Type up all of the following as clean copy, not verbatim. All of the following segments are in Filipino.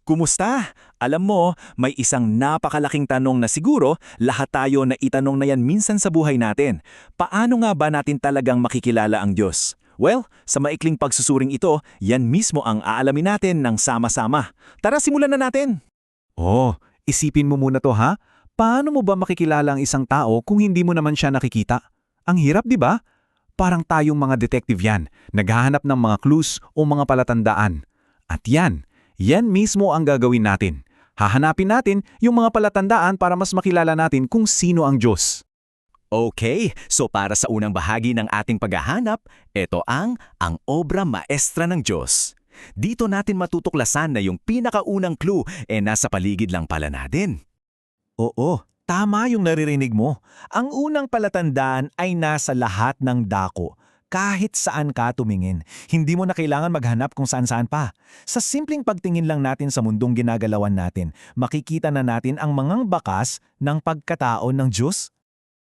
Kumusta? Alam mo, may isang napakalaking tanong na siguro lahat tayo na itanong na yan minsan sa buhay natin. Paano nga ba natin talagang makikilala ang Diyos? Well, sa maikling pagsusuring ito, yan mismo ang aalamin natin ng sama-sama. Tara, simulan na natin! Oh, isipin mo muna to ha. Paano mo ba makikilala ang isang tao kung hindi mo naman siya nakikita? Ang hirap, di ba? Parang tayong mga detective yan, naghahanap ng mga clues o mga palatandaan. At yan mismo ang gagawin natin. Hahanapin natin yung mga palatandaan para mas makilala natin kung sino ang Diyos. Okay, so para sa unang bahagi ng ating paghahanap, ito ang obra maestra ng Diyos. Dito natin matutuklasan na yung pinakaunang clue nasa paligid lang pala natin. Oo, tama yung naririnig mo. Ang unang palatandaan ay nasa lahat ng dako. Kahit saan ka tumingin, hindi mo na kailangan maghanap kung saan-saan pa. Sa simpleng pagtingin lang natin sa mundong ginagalawan natin, makikita na natin ang mga bakas ng pagkatao ng Diyos.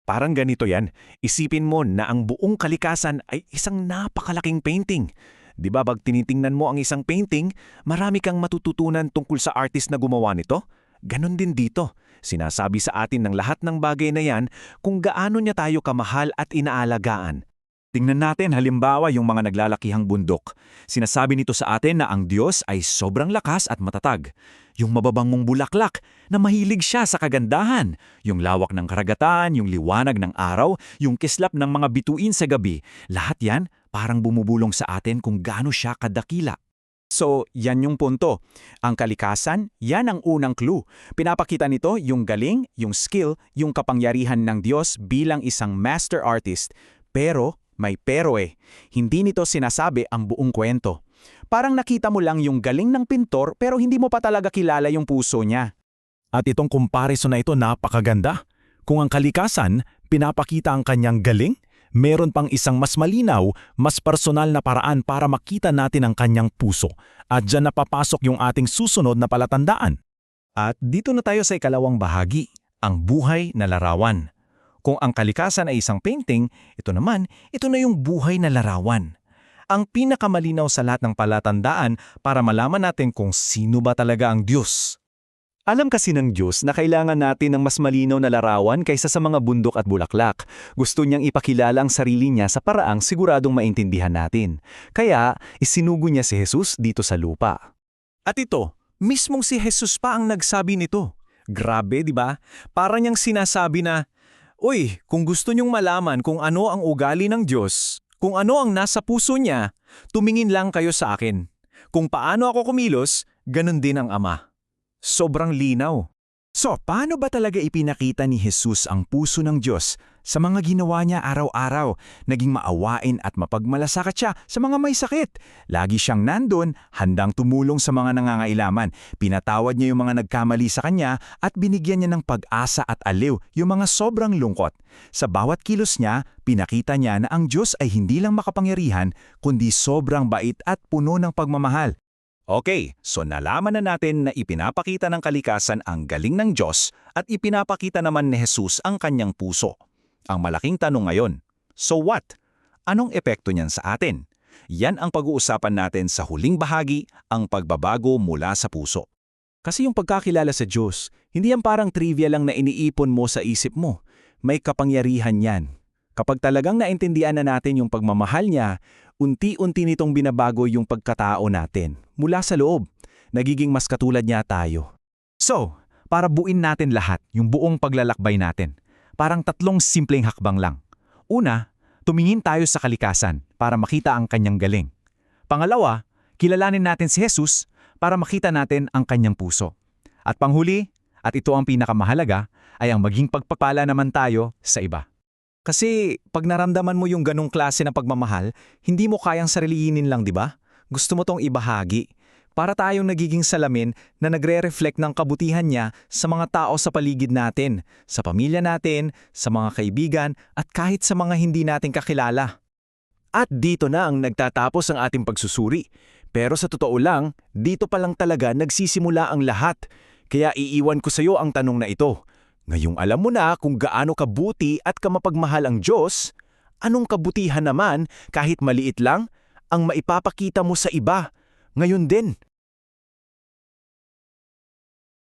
Parang ganito yan, isipin mo na ang buong kalikasan ay isang napakalaking painting. Di ba pag tinitingnan mo ang isang painting, marami kang matututunan tungkol sa artist na gumawa nito? Ganon din dito. Sinasabi sa atin ng lahat ng bagay na yan kung gaano niya tayo kamahal at inaalagaan. Tingnan natin halimbawa yung mga naglalakihang bundok. Sinasabi nito sa atin na ang Diyos ay sobrang lakas at matatag. Yung mababangong bulaklak na mahilig siya sa kagandahan. Yung lawak ng karagatan, yung liwanag ng araw, yung kislap ng mga bituin sa gabi. Lahat yan parang bumubulong sa atin kung gaano siya kadakila. So, yan yung punto. Ang kalikasan, yan ang unang clue. Pinapakita nito yung galing, yung skill, yung kapangyarihan ng Diyos bilang isang master artist. Pero, may pero hindi nito sinasabi ang buong kwento. Parang nakita mo lang yung galing ng pintor pero hindi mo pa talaga kilala yung puso niya. At itong comparison na ito napakaganda. Kung ang kalikasan, pinapakita ang kanyang galing, meron pang isang mas malinaw, mas personal na paraan para makita natin ang kanyang puso. At dyan napapasok yung ating susunod na palatandaan. At dito na tayo sa ikalawang bahagi, ang buhay na larawan. Kung ang kalikasan ay isang painting, ito na yung buhay na larawan. Ang pinakamalinaw sa lahat ng palatandaan para malaman natin kung sino ba talaga ang Diyos. Alam kasi ng Diyos na kailangan natin ng mas malinaw na larawan kaysa sa mga bundok at bulaklak. Gusto niyang ipakilala ang sarili niya sa paraang siguradong maintindihan natin. Kaya, isinugo niya si Jesus dito sa lupa. At ito, mismong si Jesus pa ang nagsabi nito. Grabe, di ba? Para niyang sinasabi na, "Uy, kung gusto niyong malaman kung ano ang ugali ng Diyos, kung ano ang nasa puso niya, tumingin lang kayo sa akin. Kung paano ako kumilos, ganun din ang Ama." Sobrang linaw. So, paano ba talaga ipinakita ni Jesus ang puso ng Diyos sa mga ginawa niya araw-araw? Naging maawain at mapagmalasakit siya sa mga may sakit. Lagi siyang nandun, handang tumulong sa mga nangangailangan. Pinatawad niya yung mga nagkamali sa kanya at binigyan niya ng pag-asa at aliw yung mga sobrang lungkot. Sa bawat kilos niya, pinakita niya na ang Diyos ay hindi lang makapangyarihan, kundi sobrang bait at puno ng pagmamahal. Okay, so nalaman na natin na ipinapakita ng kalikasan ang galing ng Diyos at ipinapakita naman ni Jesus ang kanyang puso. Ang malaking tanong ngayon, so what? Anong epekto niyan sa atin? Yan ang pag-uusapan natin sa huling bahagi, ang pagbabago mula sa puso. Kasi yung pagkakilala sa Diyos, hindi yan parang trivia lang na iniipon mo sa isip mo. May kapangyarihan yan. Kapag talagang naintindihan na natin yung pagmamahal niya, unti-unti nitong binabago yung pagkatao natin. Mula sa loob, nagiging mas katulad niya tayo. So, para buuin natin lahat, yung buong paglalakbay natin, parang tatlong simpleng hakbang lang. Una, tumingin tayo sa kalikasan para makita ang kanyang galing. Pangalawa, kilalanin natin si Jesus para makita natin ang kanyang puso. At panghuli, at ito ang pinakamahalaga, ay ang maging pagpapala naman tayo sa iba. Kasi pag naramdaman mo yung ganong klase ng pagmamahal, hindi mo kayang sariliinin lang, di ba? Gusto mo tong ibahagi. Para tayong nagiging salamin na nagre-reflect ng kabutihan niya sa mga tao sa paligid natin, sa pamilya natin, sa mga kaibigan, at kahit sa mga hindi natin kakilala. At dito na ang nagtatapos ang ating pagsusuri. Pero sa totoo lang, dito pa lang talaga nagsisimula ang lahat. Kaya iiwan ko sa iyo ang tanong na ito. Ngayong alam mo na kung gaano kabuti at kamapagmahal ang Diyos, anong kabutihan naman kahit maliit lang ang maipapakita mo sa iba ngayon din?